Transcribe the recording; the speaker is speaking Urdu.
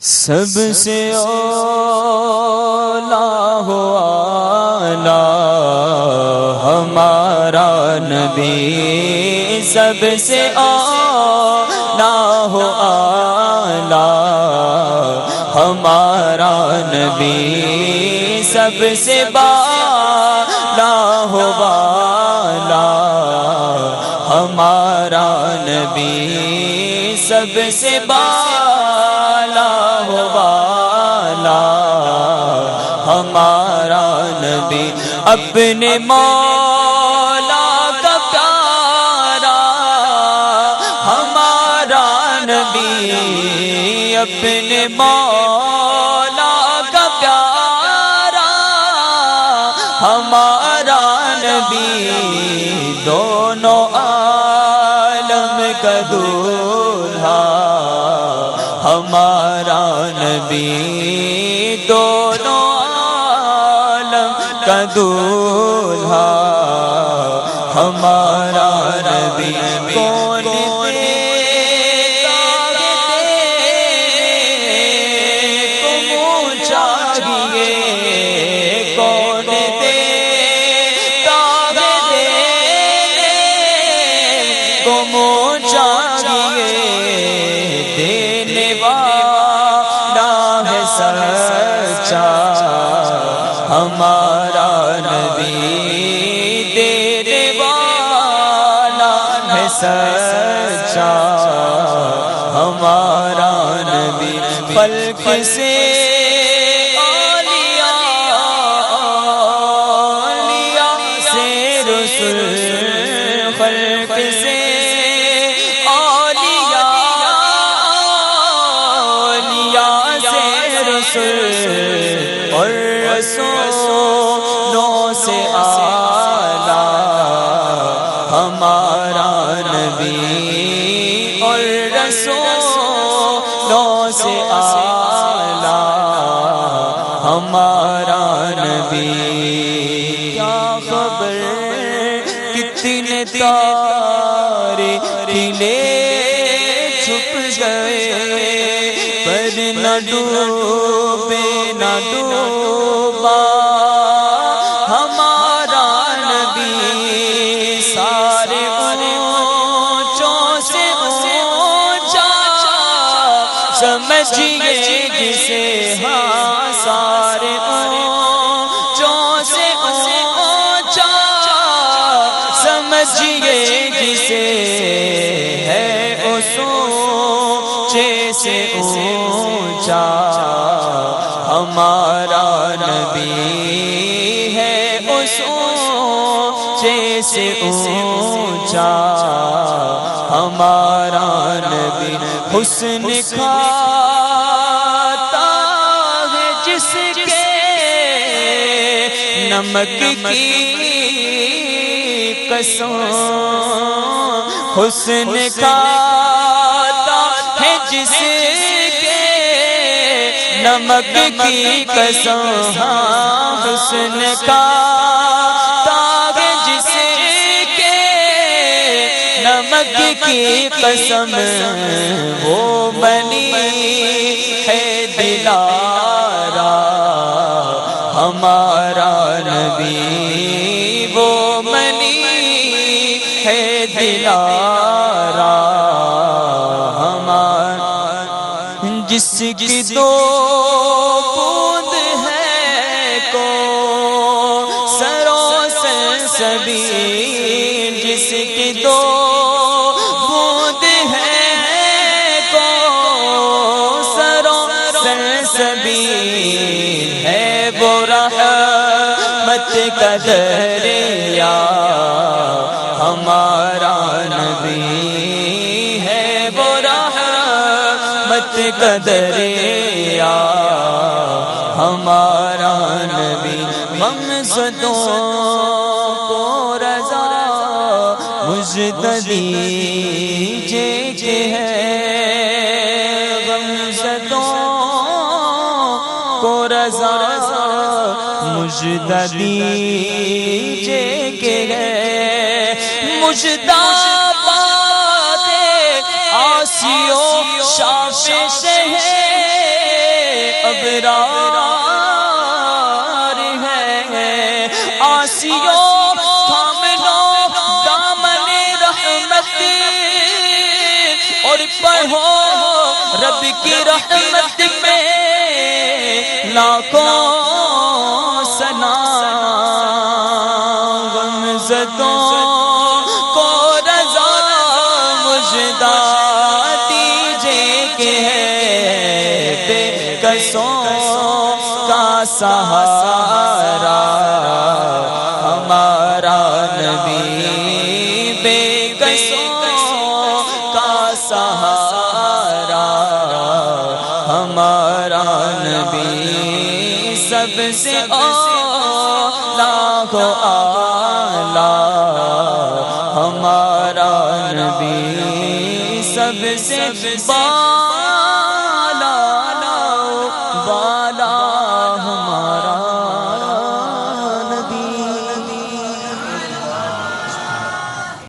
سب سے اولا ہو اعلی ہمارا نبی، سب سے اولا ہو اعلی ہمارا نبی، سب سے بالا ہو بالا ہمارا نبی، سب سے بالا ہو بالا ہمارا نبی، اپنے مولا کا پیارا ہمارا نبی، اپنے مولا کا پیارا ہمارا نبی، دونوں عالم کا دولہا ہمارا نبی، دونوں عالم کا دولہا ہمارا نبی، کون دینے والا ہے سچا ہمارا نبی، دینے والا ہے سچا ہمارا نبی، فلک سے اولیاء سے رسل، فلک سے اور رسولوں سے اعلیٰ ہمارا نبی، اور رسولوں سے اعلیٰ ہمارا نبی، کیا خبر کتنے تارے کھلے چھپ گئے، پر نہ ڈوبے نہ ڈوبا ہمارا نبی، سارے اونچوں سے اونچا سمجھیے جسے، ہاں سارے اونچوں سے اونچا سمجھیے جسے، ہے اونچے سے اونچا ہمارا نبی، ہے اونچے سے اونچا ہمارا نبی، حسن کھاتا ہے جس کے نمک کی قسم، حسن کھاتا ہے جس کے نمک کی قسم، حسن کھاتا ہے جس کے نمک کی قسم، وہ بنی ہے دلارا ہمارا نبی، وہ بنی ہے دلارا ہمارا، جس کی دو بوند ہے کو سروں سلسبیل، جس کی دو بوند ہے کو سروں سلسبیل، ہے وہ رحمت کا دریا ہمارا نبی، ہے وہ رحمت کا دریا ہمارا نبی، غمزدوں کو رضا مجتبی جے ہے، غمزدوں کو رضا مجتبی جے ہے، مجتبی آسیو شاف شہر اقرار ہے آسیوں تھام لو دامن رحمت اور پڑھو رب کی رحمت میں لاکھوں ثنا غمزدوں کو رضا مجدہ دیجئے کہ ہے بے کسوں کا سہارا ہمارا نبی بے کسوں کا سہارا ہمارا نبی سب سے اولا ہو